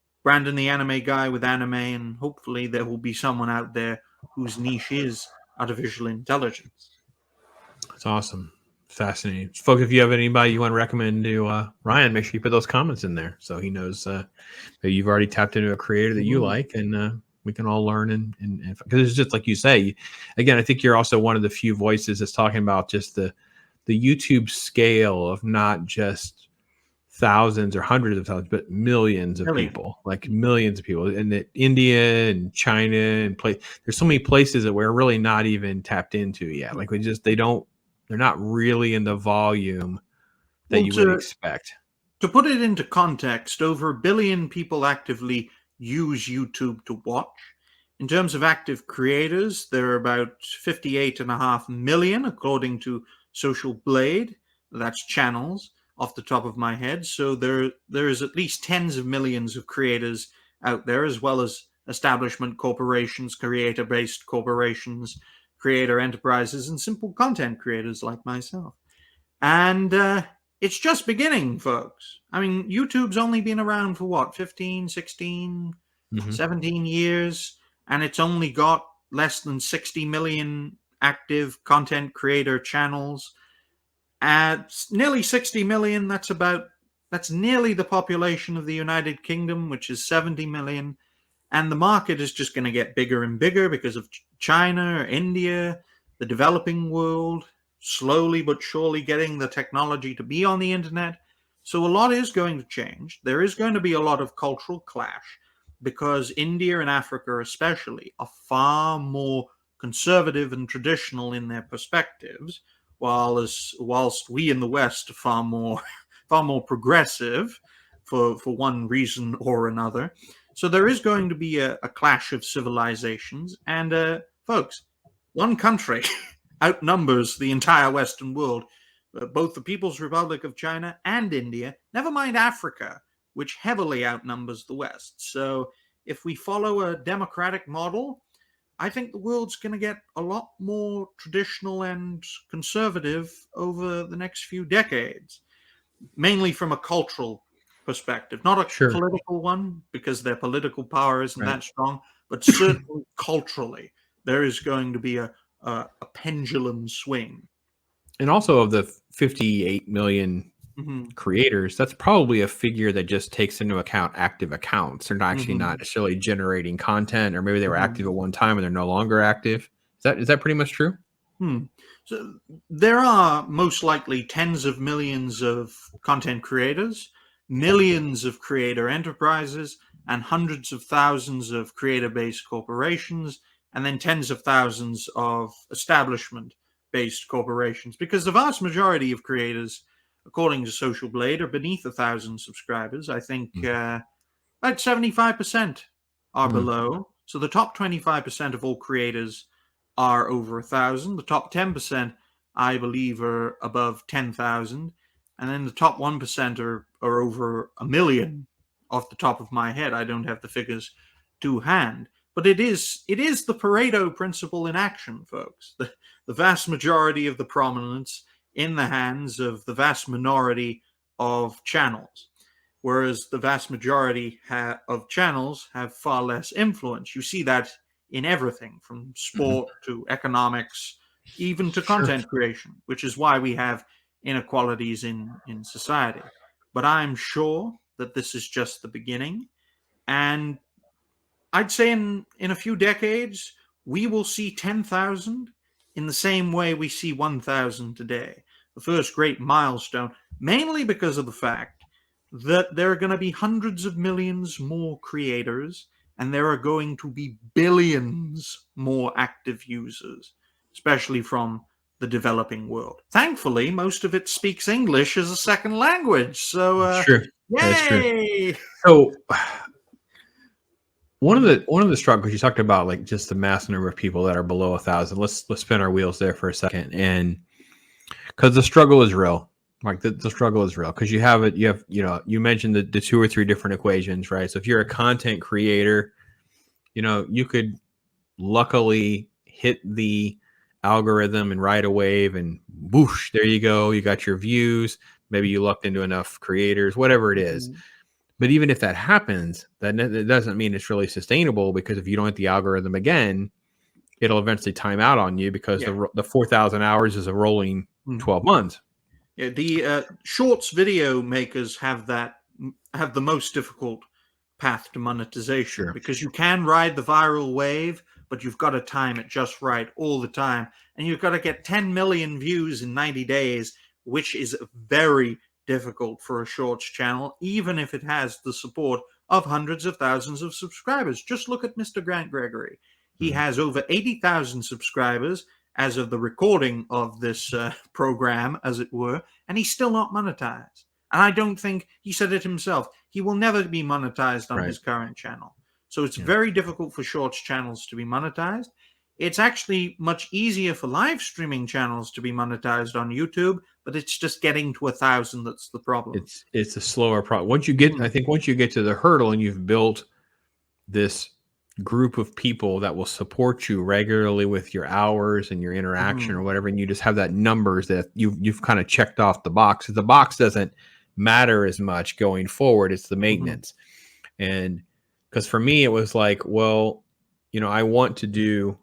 the anime guy with anime, and hopefully there will be someone out there whose niche is artificial intelligence. That's awesome. Fascinating. Folks, if you have anybody you want to recommend to Ryan, make sure you put those comments in there so he knows that you've already tapped into a creator that you like, and we can all learn. And because it's just like you say, again, I think you're also one of the few voices that's talking about just the YouTube scale of not just thousands or hundreds of thousands, but millions of people, like millions of people in India and China and there's so many places that we're really not even tapped into yet. Like they're not really in the volume that you would expect. To put it into context, over 1 billion people actively use YouTube to watch. In terms of active creators, there are about 58.5 million, according to Social Blade. That's channels off the top of my head. So there is at least tens of millions of creators out there, as well as establishment corporations, creator-based corporations, creator enterprises, and simple content creators like myself. And it's just beginning, folks. I mean, YouTube's only been around for what, 15, 16, 17 years, and it's only got less than 60 million active content creator channels. At nearly 60 million, that's nearly the population of the United Kingdom, which is 70 million. And the market is just going to get bigger and bigger because of China, India, the developing world, slowly but surely getting the technology to be on the internet. So a lot is going to change. There is going to be a lot of cultural clash because India and Africa especially are far more conservative and traditional in their perspectives, whilst we in the West are far more progressive for one reason or another. So there is going to be a clash of civilizations, and folks, one country outnumbers the entire Western world, both the People's Republic of China and India, never mind Africa, which heavily outnumbers the West. So if we follow a democratic model, I think the world's going to get a lot more traditional and conservative over the next few decades, mainly from a cultural perspective, not a Sure. political one, because their political power isn't Right. that strong, but certainly culturally, there is going to be a pendulum swing. And also of the 58 million Hmm. creators, that's probably a figure that just takes into account active accounts. They're not actually not Hmm. necessarily generating content, or maybe they were active Hmm. at one time and they're no longer active. Is that pretty much true? Hmm. So there are most likely tens of millions of content creators, millions of creator enterprises, and hundreds of thousands of creator-based corporations, and then tens of thousands of establishment-based corporations. Because the vast majority of creators, according to Social Blade, are beneath 1,000 subscribers. I think about 75% are Mm. below. So the top 25% of all creators are over 1,000. The top 10%, I believe, are above 10,000. And then the top 1% are over a million off the top of my head. I don't have the figures to hand. But it is the Pareto principle in action, folks. The vast majority of the prominence in the hands of the vast minority of channels, whereas the vast majority of channels have far less influence. You see that in everything from Mhm. sport to economics, even to Sure. content creation, which is why we have inequalities in society. But I'm sure that this is just the beginning. And I'd say in a few decades, we will see 10,000 in the same way we see 1,000 today. The first great milestone, mainly because of the fact that there are going to be hundreds of millions more creators and there are going to be billions more active users, especially from the developing world. Thankfully, most of it speaks English as a second language. So, It's true. That's true. yay! So one of Mhm. the struggles you talked about, like just the mass number of people that are below 1,000. Let's spin our wheels there for a second, and because the struggle is real, like the struggle is real, because you mentioned the two or three different equations, right? So if you're a content creator, you could luckily hit the algorithm and ride a wave, and whoosh, there you go, you got your views. Maybe you lucked into enough creators, whatever it is. Mhm. But even if that happens, that doesn't mean it's really sustainable, because if you don't hit the algorithm again, it'll eventually time out on you, because Yeah. the 4,000 hours is a rolling Mhm. 12 months. Yeah, the shorts video makers have the most difficult path to monetization, Sure. because you can ride the viral wave, but you've got to time it just right all the time, and you've got to get 10 million views in 90 days, which is very difficult for a shorts channel, even if it has the support of hundreds of thousands of subscribers. Just look at Mr. Grant Gregory. He Mhm. has over 80,000 subscribers as of the recording of this program, as it were, and he's still not monetized. And I don't think, he said it himself, he will never be monetized on Right. his current channel. So it's Yeah. very difficult for shorts channels to be monetized. It's actually much easier for live streaming channels to be monetized on YouTube, but it's just getting to 1,000 that's the problem. It's a slower process. I Mhm. think once you get to the hurdle and you've built this group of people that will support you regularly with your hours and your interaction or Mhm. whatever, and you just have that numbers that you've kind of checked off the box. The box doesn't matter as much going forward. It's the Mhm. maintenance. And because for me, it was like, well, I want to do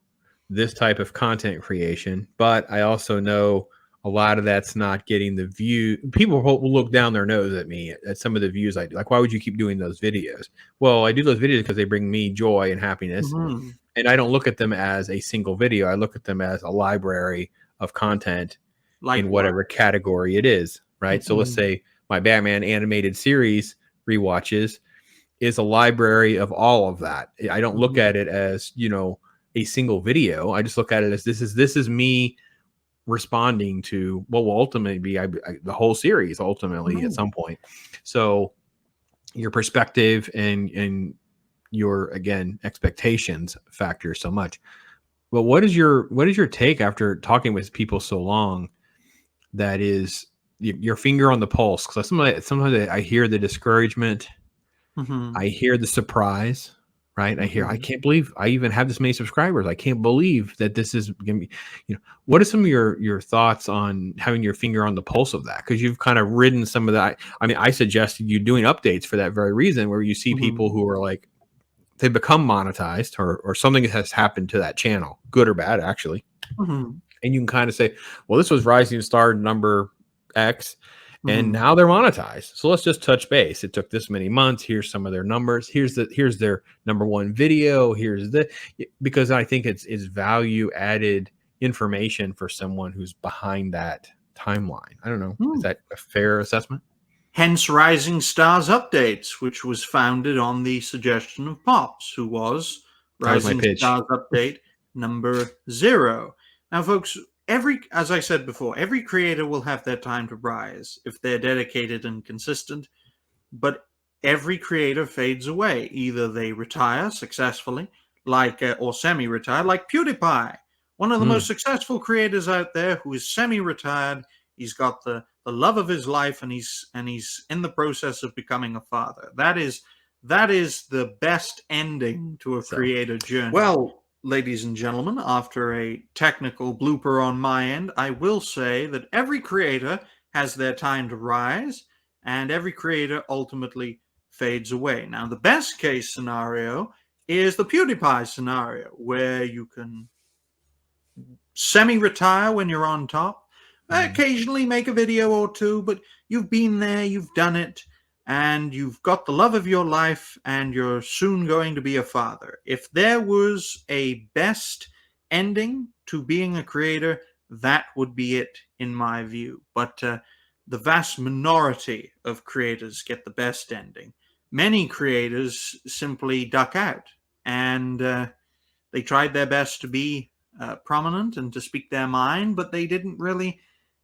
this type of content creation, but I also know a lot of that's not getting the view. People will look down their nose at me at some of the views I do. Like, why would you keep doing those videos? Well, I do those videos because they bring me joy and happiness. Mhm. And I don't look at them as a single video. I look at them as a library of content in Likewise. whatever category it is, right? So let's Mhm. say my Batman animated series rewatches is a library of all of that. I don't look Mhm. at it as, a single video. I just look at it as this is me responding to what will ultimately be the whole series ultimately at Mhm. some point. So your perspective and your, again, expectations factor so much. But what is your take after talking with people so long, that is your finger on the pulse? Because sometimes I hear the discouragement, Mhm. I hear the surprise, right? I hear, I Mhm. can't believe I even have this many subscribers. I can't believe that this is going to be, what are some of your thoughts on having your finger on the pulse of that? Because you've kind of ridden some of that. I mean, I suggested you doing updates for that very reason, where you see people Mhm. who are like, they become monetized, or something has happened to that channel, good or bad, actually. Mhm. And you can kind of say, well, this was rising star number X, and Mhm. now they're monetized. So let's just touch base. It took this many months. Here's some of their numbers. Here's their number one video. Here's the, because I think it's value added information for someone who's behind that timeline. I don't know. Is Mm. that a fair assessment? Hence Rising Stars Updates, which was founded on the suggestion of Pops, who was That was my Rising pitch. Stars Update number 0. Now, folks, as I said before, every creator will have their time to rise if they're dedicated and consistent, but every creator fades away. Either they retire successfully, or semi-retire, like PewDiePie, one of the most Mm, successful creators out there, who is semi-retired. He's got the love of his life, and he's in the process of becoming a father. That is the best ending to a so creator journey. Well, ladies and gentlemen, after a technical blooper on my end, I will say that every creator has their time to rise, and every creator ultimately fades away. Now, the best case scenario is the PewDiePie scenario, where you can semi-retire when you're on top, mm, occasionally make a video or two, but you've been there, you've done it, and you've got the love of your life, and you're soon going to be a father. If there was a best ending to being a creator, that would be it, in my view. But the vast minority of creators get the best ending. Many creators simply duck out, and they tried their best to be prominent and to speak their mind, but they didn't really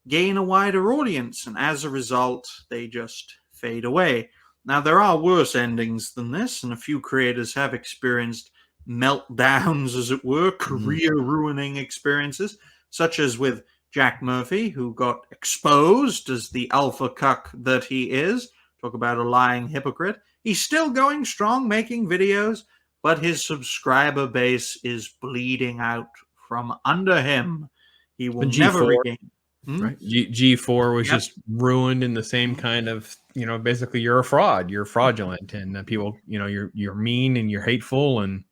gain a wider audience, and as a result, they just fade away. Now, there are worse endings than this, and a few creators have experienced meltdowns, as it were, mm. career ruining experiences, such as with Jack Murphy, who got exposed as the alpha cuck that he is. Talk about a lying hypocrite. He's still going strong, making videos, but his subscriber base is bleeding out from under him. He will But never G4, regain. Hmm? right? G4 was Yep. just ruined in the same Mhm. kind of, basically you're a fraud, you're fraudulent, and people, you're mean and you're hateful, and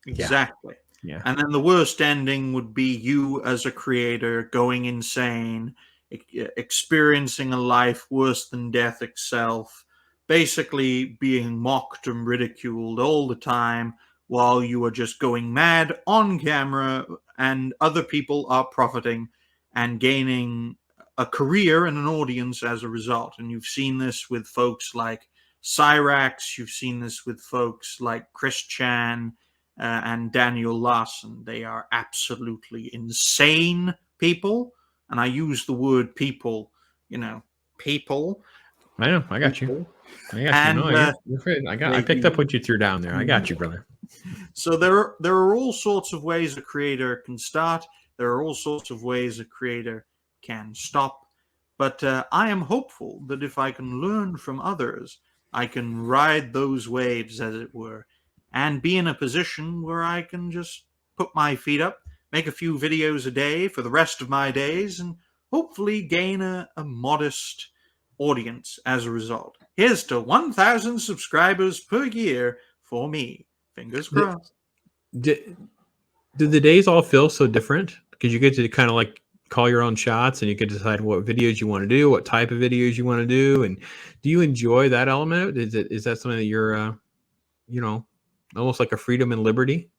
yeah, Exactly. yeah. And then the worst ending would be you as a creator going insane, experiencing a life worse than death itself, basically being mocked and ridiculed all the time while you are just going mad on camera, and other people are profiting and gaining a career and an audience as a result. And you've seen this with folks like Cyrax, you've seen this with folks like Chris Chan, and Daniel Larson. They are absolutely insane people. And I use the word people, people, I know, I got you. people. I got you. And No, you're good. I they picked up do. what you threw down there. I got you, brother. So there are all sorts of ways a creator can start. There are all sorts of ways a creator can stop. But I am hopeful that if I can learn from others, I can ride those waves, as it were, and be in a position where I can just put my feet up, make a few videos a day for the rest of my days, and hopefully gain a modest audience as a result. Here's to 1,000 subscribers per year for me. Fingers Did, crossed. did, did the days all feel so different? Because you get to kind of like call your own shots, and you can decide what videos you want to do, what type of videos you want to do. And do you enjoy that element? Is that something that you're, you know, almost like a freedom and liberty?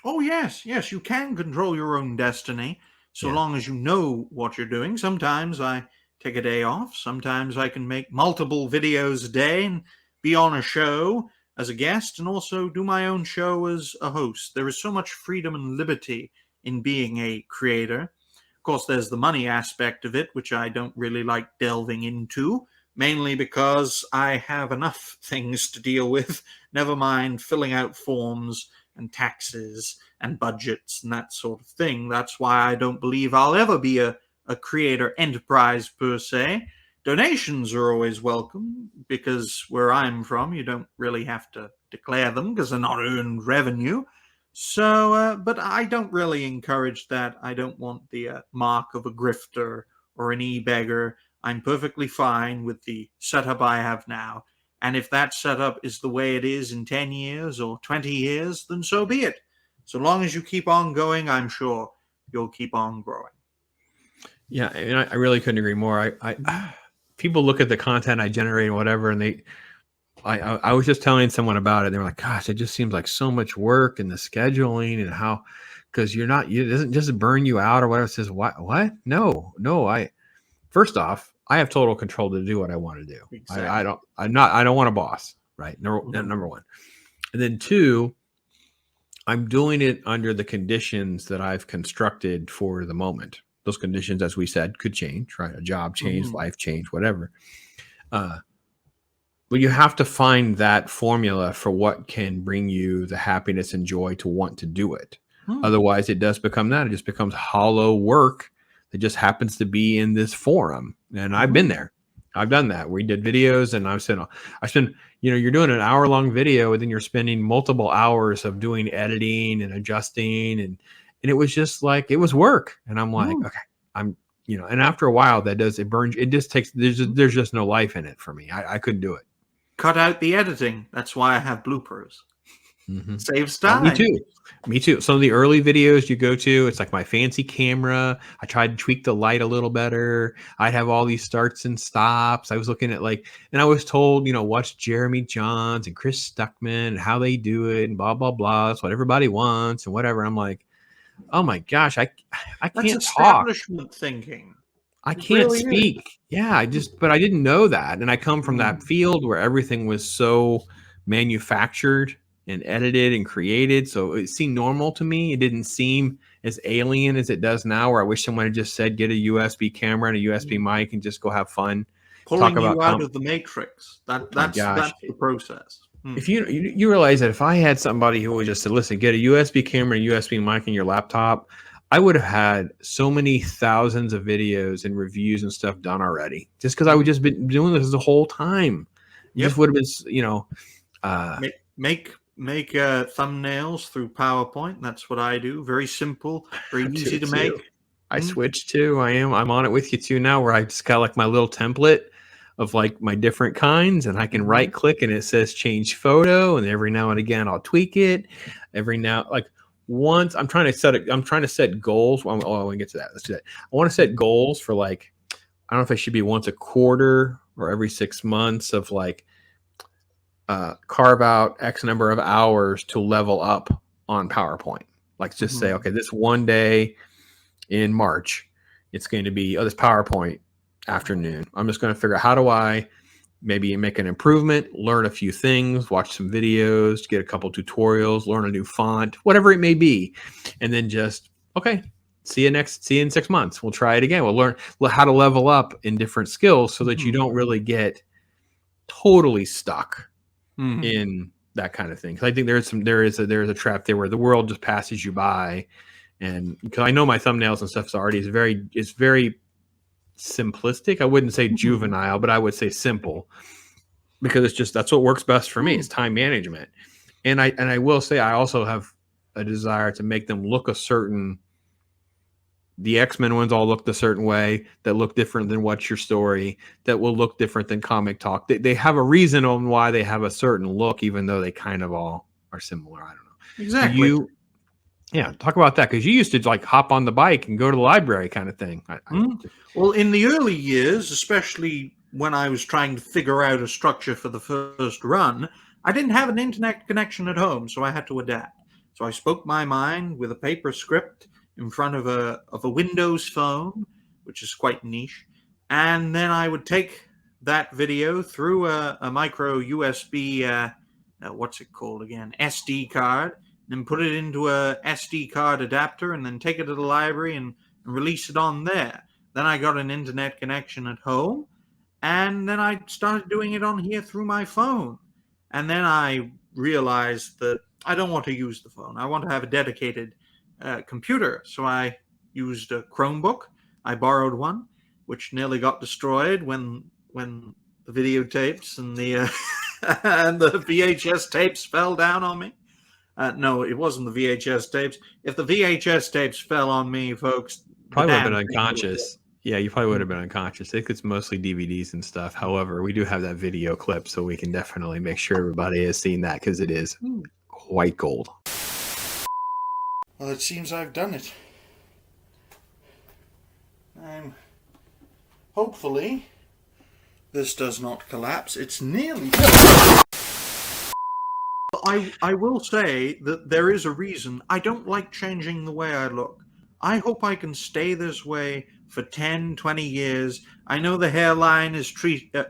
Oh, yes, yes, you can control your own destiny so Yeah. long as you know what you're doing. Sometimes I take a day off. Sometimes I can make multiple videos a day and be on a show as a guest, and also do my own show as a host. There is so much freedom and liberty in being a creator. Of course, there's the money aspect of it, which I don't really like delving into, mainly because I have enough things to deal with, never mind filling out forms and taxes and budgets and that sort of thing. That's why I don't believe I'll ever be a creator enterprise per se. Donations are always welcome because where I'm from, you don't really have to declare them because they're not earned revenue. So, but I don't really encourage that. I don't want the mark of a grifter or an e-beggar. I'm perfectly fine with the setup I have now. And if that setup is the way it is in 10 years or 20 years, then so be it. So long as you keep on going, I'm sure you'll keep on growing. Yeah, and I really couldn't agree more. People look at the content I generate and whatever, and I was just telling someone about it. They were like, "Gosh, it just seems like so much work and the scheduling and how, because it doesn't just burn you out or whatever." It says, "What? What? No, no. First off, I have total control to do what I want to do. Exactly. I don't want a boss, right? Number one, and then two, I'm doing it under the conditions that I've constructed for the moment. Those conditions, as we said, could change, right? A job change, life change, whatever. But you have to find that formula for what can bring you the happiness and joy to want to do it. Otherwise, it does become that. It just becomes hollow work that just happens to be in this forum. And I've been there. I've done that. We did videos, and I spent, you're doing an hour-long video, and then you're spending multiple hours of doing editing and adjusting, and it was just like, it was work. And I'm like, okay, and after a while, it burns. It just takes. There's just no life in it for me. I couldn't do it. Cut out the editing. That's why I have bloopers. Saves time. Me too. Some of the early videos you go to, it's like my fancy camera. I tried to tweak the light a little better. I'd have all these starts and stops. I was looking at and I was told, watch Jeremy Johns and Chris Stuckman and how they do it and blah, blah, blah. It's what everybody wants and whatever. I'm like, oh my gosh, I can't talk. Establishment thinking. I can't speak. Yeah, but I didn't know that. And I come from that field where everything was so manufactured and edited and created. So it seemed normal to me. It didn't seem as alien as it does now, where I wish someone had just said, get a USB camera and a USB mic and just go have fun. Pulling you out of the matrix. That's the process. If you realize that if I had somebody who would just said, listen, get a USB camera and a USB mic in your laptop, I would have had so many thousands of videos and reviews and stuff done already, just because I would just been doing this the whole time. It just would have been, make thumbnails through PowerPoint. That's what I do. Very simple, very easy to make. I switched to. I'm on it with you too now, where I just got like my little template of like my different kinds, and I can right click and it says change photo, and every now and again I'll tweak it. Once I'm trying to set goals. I want to get to that. Let's do that. I want to set goals for I don't know if it should be once a quarter or every 6 months of carve out X number of hours to level up on PowerPoint. Just say, okay, this one day in March, it's going to be this PowerPoint afternoon. I'm just going to figure out how do I maybe make an improvement, learn a few things, watch some videos, get a couple tutorials, learn a new font, whatever it may be. And then just, okay, see you in 6 months. We'll try it again. We'll learn how to level up in different skills so that you don't really get totally stuck in that kind of thing. Because I think there is a trap there where the world just passes you by. And because I know my thumbnails and stuff is very simplistic. I wouldn't say juvenile, but I would say simple, because that's what works best for me. It's time management. And I will say I also have a desire to make them look the X-Men ones all looked a certain way that look different than What's Your Story, that will look different than Comic Talk. They have a reason on why they have a certain look, even though they kind of all are similar. I don't know. Exactly. Talk about that, because you used to hop on the bike and go to the library kind of thing. Well, in the early years, especially when I was trying to figure out a structure for the first run, I didn't have an internet connection at home, so I had to adapt. So I spoke my mind with a paper script in front of a Windows phone, which is quite niche, and then I would take that video through a micro USB, what's it called again? SD card. Then put it into a SD card adapter, and then take it to the library and release it on there. Then I got an internet connection at home, and then I started doing it on here through my phone. And then I realized that I don't want to use the phone. I want to have a dedicated computer. So I used a Chromebook. I borrowed one, which nearly got destroyed when the videotapes and the and the VHS tapes fell down on me. No, it wasn't the VHS tapes. If the VHS tapes fell on me, folks, the Probably would have been damn thing would have unconscious. Yeah, you probably would have hit. been unconscious. I think it's mostly DVDs and stuff. However, we do have that video clip, so we can definitely make sure everybody has seen that because it is white gold. Well, it seems I've done it. Hopefully, this does not collapse. It's nearly. I will say that there is a reason. I don't like changing the way I look. I hope I can stay this way for 10, 20 years. I know the hairline is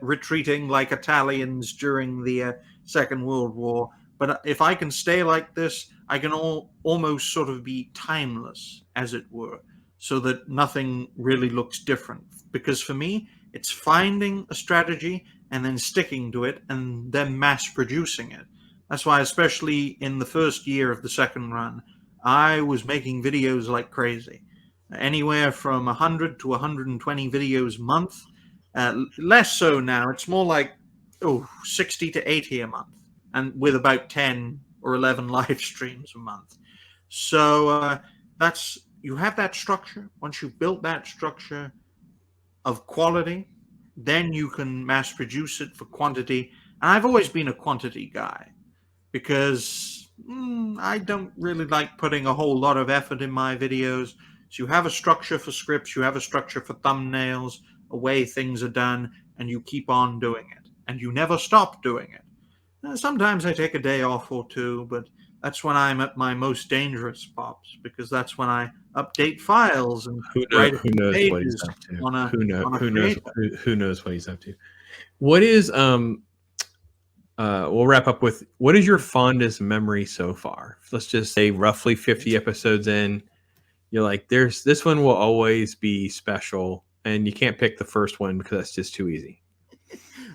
retreating like Italians during the Second World War, but if I can stay like this, I can almost sort of be timeless, as it were, so that nothing really looks different. Because for me, it's finding a strategy and then sticking to it and then mass producing it. That's why, especially in the first year of the second run, I was making videos like crazy. Anywhere from 100 to 120 videos a month. Less so now. It's more like 60 to 80 a month. And with about 10 or 11 live streams a month. So you have that structure. Once you've built that structure of quality, then you can mass produce it for quantity. And I've always been a quantity guy, because I don't really like putting a whole lot of effort in my videos. So you have a structure for scripts, you have a structure for thumbnails, a way things are done, and you keep on doing it. And you never stop doing it. Sometimes I take a day off or two, but that's when I'm at my most dangerous, Pops, because that's when I update files and write a Who few knows what he's pages up to? on a Who knows creator. who knows what he's up to? What is we'll wrap up with, what is your fondest memory so far? Let's just say roughly 50 episodes in, you're like, this one will always be special, and you can't pick the first one because that's just too easy.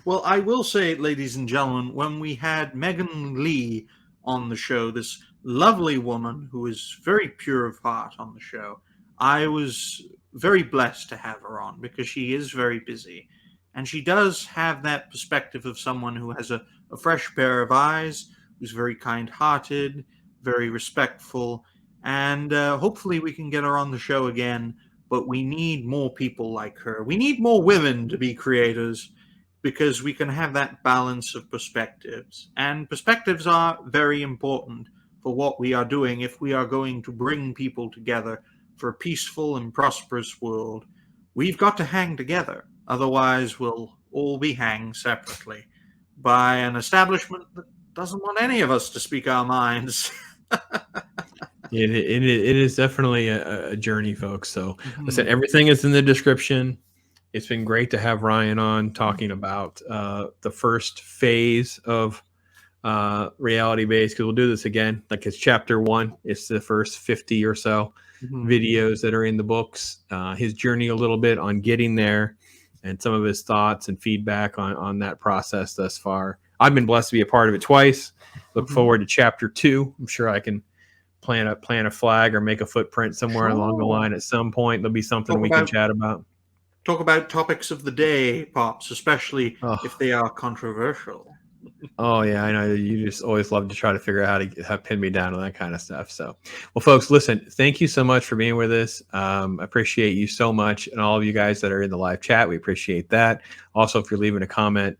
Well, I will say, ladies and gentlemen, when we had Megan Lee on the show, this lovely woman who is very pure of heart on the show, I was very blessed to have her on, because she is very busy. And she does have that perspective of someone who has a fresh pair of eyes, who's very kind hearted, very respectful. And hopefully we can get her on the show again. But we need more people like her. We need more women to be creators, because we can have that balance of perspectives. And perspectives are very important for what we are doing if we are going to bring people together for a peaceful and prosperous world. We've got to hang together. Otherwise, we'll all be hanged separately by an establishment that doesn't want any of us to speak our minds. It is definitely a journey, folks. So listen, everything is in the description. It's been great to have Ryan on talking about the first phase of reality base, because we'll do this again. Like, it's chapter 1. It's the first 50 or so videos that are in the books. His journey a little bit on getting there, and some of his thoughts and feedback on that process thus far. I've been blessed to be a part of it twice. Look forward to chapter 2. I'm sure I can plant a flag or make a footprint somewhere along the line at some point. There'll be something we can chat about. Talk about topics of the day, Pops, especially if they are controversial. Oh yeah, I know you just always love to try to figure out how to pin me down and that kind of stuff. So, well, folks, listen, thank you so much for being with us. I appreciate you so much, and all of you guys that are in the live chat, we appreciate that. Also, if you're leaving a comment,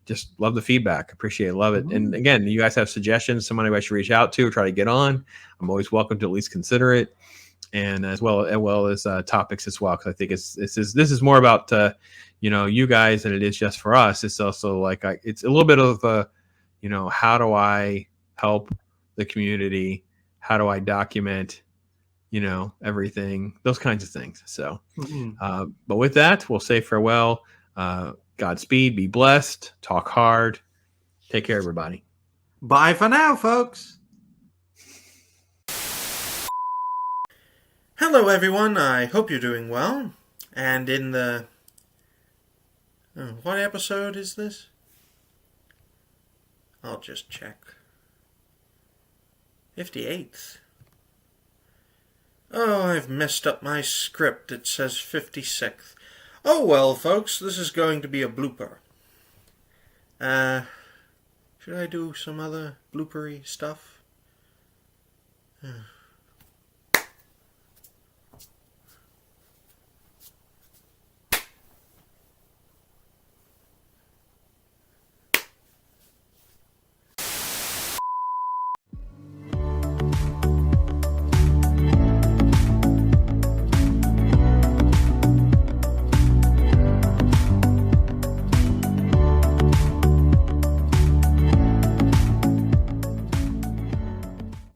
just love the feedback. Appreciate it, love it. And again, you guys have suggestions, somebody I should reach out to or try to get on, I'm always welcome to at least consider it. And as well as topics as well, because I think this is more about you guys than it is just for us. It's also like it's a little bit of how do I help the community? How do I document everything, those kinds of things. So but with that, we'll say farewell. Godspeed, be blessed, talk hard, take care, everybody. Bye for now, folks. Hello, everyone. I hope you're doing well. And in the... what episode is this? I'll just check. 58th. Oh, I've messed up my script. It says 56th. Oh well, folks, this is going to be a blooper. Should I do some other bloopery stuff?